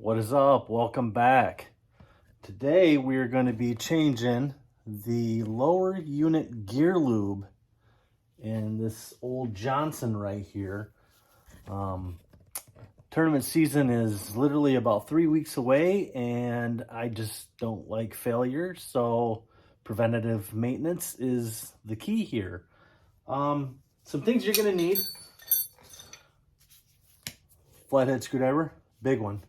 What is up? Welcome back. Today we're going to be changing the lower unit gear lube in this old Johnson right here. Tournament season is literally about 3 weeks away and I just don't like failure, so preventative maintenance is the key here. Some things you're going to need: flathead screwdriver, big one.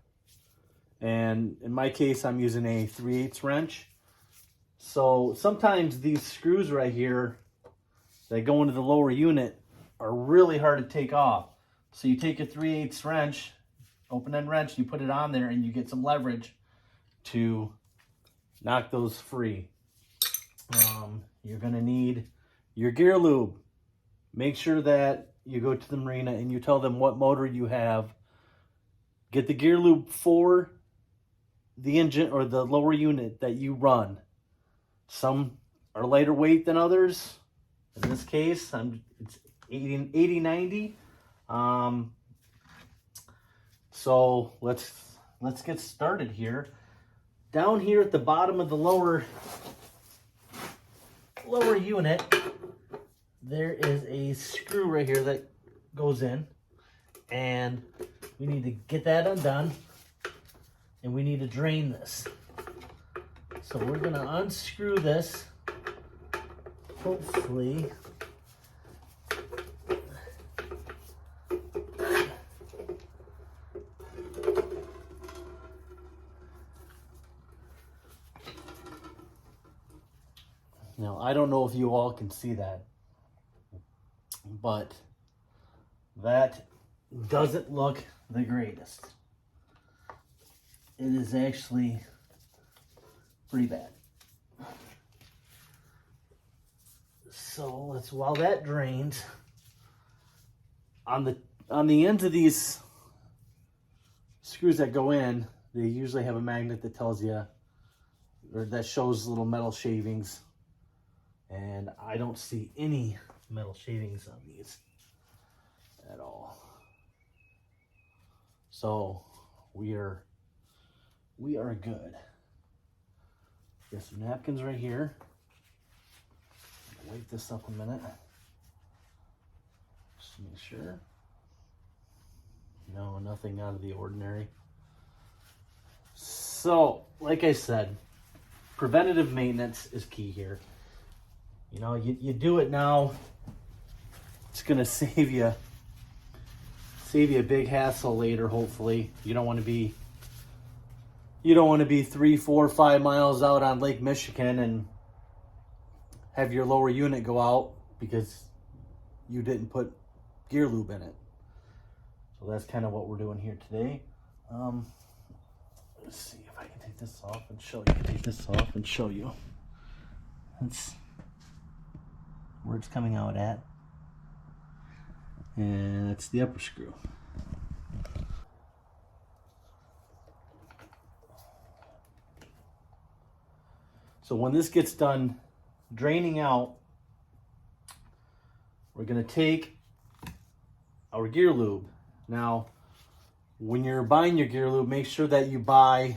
And in my case, I'm using a 3/8 wrench. So sometimes these screws right here that go into the lower unit are really hard to take off. So you take a 3/8 wrench, open end wrench, you put it on there and you get some leverage to knock those free. You're gonna need your gear lube. Make sure that you go to the marina and you tell them what motor you have. Get the gear lube for the engine or the lower unit that you run. Some are lighter weight than others. In this case, it's 80/90. So let's get started here. Down here at the bottom of the lower unit, there is a screw right here that goes in, and we need to get that undone. And we need to drain this. So we're gonna unscrew this, hopefully. Now, I don't know if you all can see that, but that doesn't look the greatest. It is actually pretty bad. So while that drains, on the ends of these screws that go in, they usually have a magnet that tells you, or that shows little metal shavings, and I don't see any metal shavings on these at all. So we are good. Got some napkins right here. Wipe this up a minute, just to make sure. No, nothing out of the ordinary. So, like I said, preventative maintenance is key here. You know, you do it now, it's gonna save you a big hassle later. Hopefully, you don't want to be 3, 4, 5 miles out on Lake Michigan and have your lower unit go out because you didn't put gear lube in it. So that's kind of what we're doing here today. Let's see if I can take this off and show you. That's where it's coming out at. And that's the upper screw. So when this gets done draining out, we're going to take our gear lube. Now, when you're buying your gear lube, make sure that you buy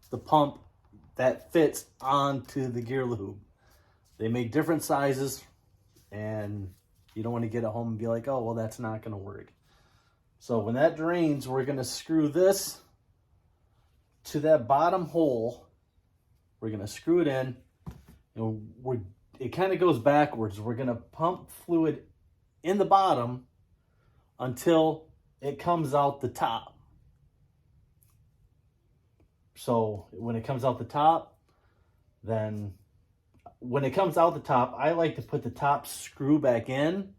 the pump that fits onto the gear lube. They make different sizes, and you don't want to get it home and be like, oh, well, that's not going to work. So when that drains, we're going to screw this to that bottom hole. We're going to screw it in, and it kind of goes backwards. We're going to pump fluid in the bottom until it comes out the top. So when it comes out the top, I like to put the top screw back in.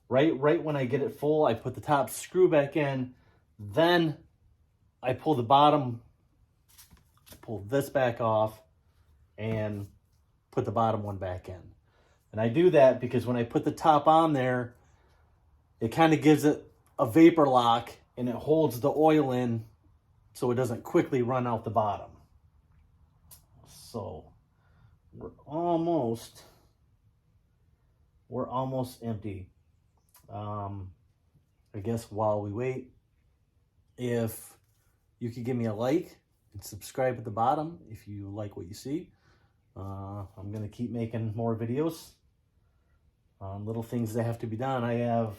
Right when I get it full, I put the top screw back in. Then I pull this back off and put the bottom one back in. And I do that because when I put the top on there, it kind of gives it a vapor lock and it holds the oil in so it doesn't quickly run out the bottom. So we're almost empty. I guess while we wait, if You could give me a like and subscribe at the bottom if you like what you see. I'm going to keep making more videos on little things that have to be done. I have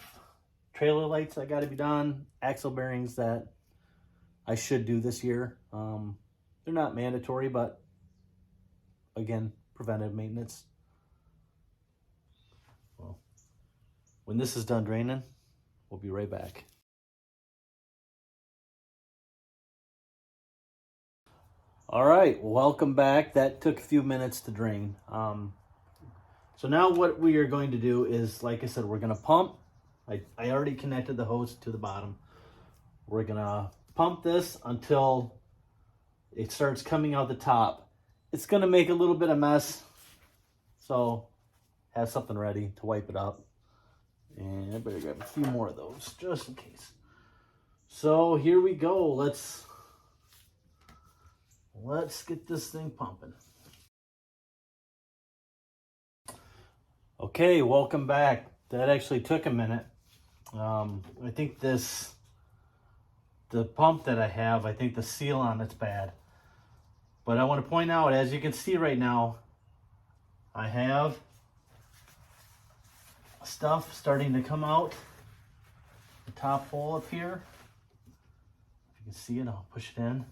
trailer lights that got to be done, axle bearings that I should do this year. They're not mandatory, but again, preventive maintenance. Well, when this is done draining, we'll be right back. All right, welcome back. That took a few minutes to drain. So now what we are going to do is, like I said, we're going to pump. I already connected the hose to the bottom. We're going to pump this until it starts coming out the top. It's going to make a little bit of mess, so have something ready to wipe it up. And I better grab a few more of those just in case. So here we go. Let's get this thing pumping. Okay, welcome back. That actually took a minute. I think the pump that I have, I think the seal on it's bad. But I want to point out, as you can see right now, I have stuff starting to come out the top hole up here. If you can see it, I'll push it in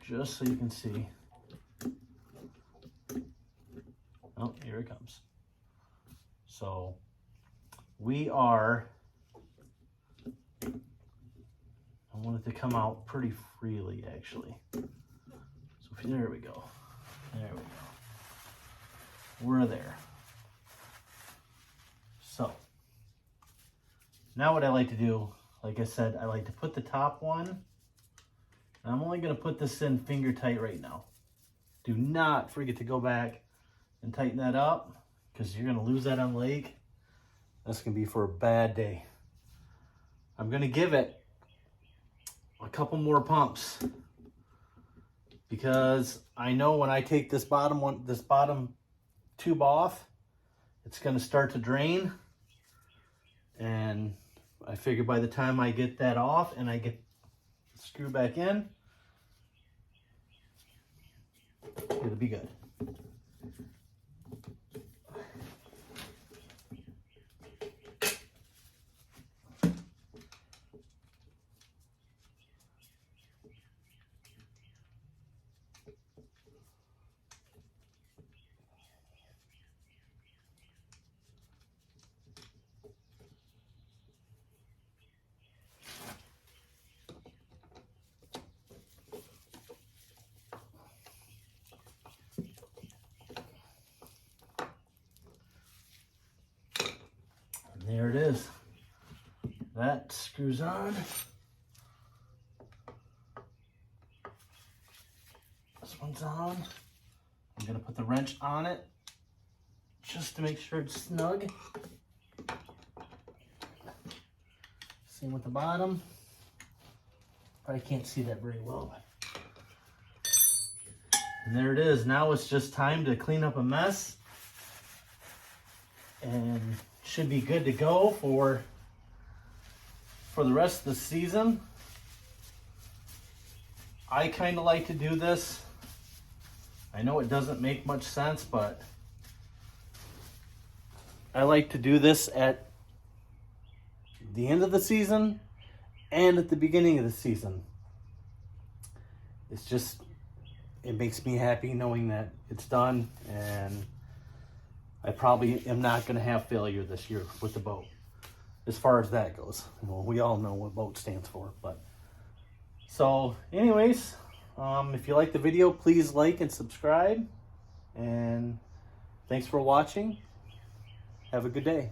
just so you can see. Oh, here it comes. So we are, I want it to come out pretty freely actually. So there we go. There we go. We're there. So now what I like to do, like I said, I like to put the top one, and I'm only going to put this in finger tight right now. Do not forget to go back and tighten that up, because you're going to lose that on the lake. That's going to be for a bad day. I'm going to give it a couple more pumps, because I know when I take this bottom tube off, it's going to start to drain. And I figure by the time I get that off and I get the screw back in, it'll be good. There it is. That screws on. This one's on. I'm going to put the wrench on it just to make sure it's snug. Same with the bottom. Probably can't see that very well. And there it is. Now it's just time to clean up a mess. And should be good to go for the rest of the season. I kind of like to do this. I know it doesn't make much sense, but I like to do this at the end of the season and at the beginning of the season. It's just, it makes me happy knowing that it's done, and I probably am not going to have failure this year with the boat, as far as that goes. Well, we all know what boat stands for, but so anyways, if you like the video, please like and subscribe, and thanks for watching. Have a good day.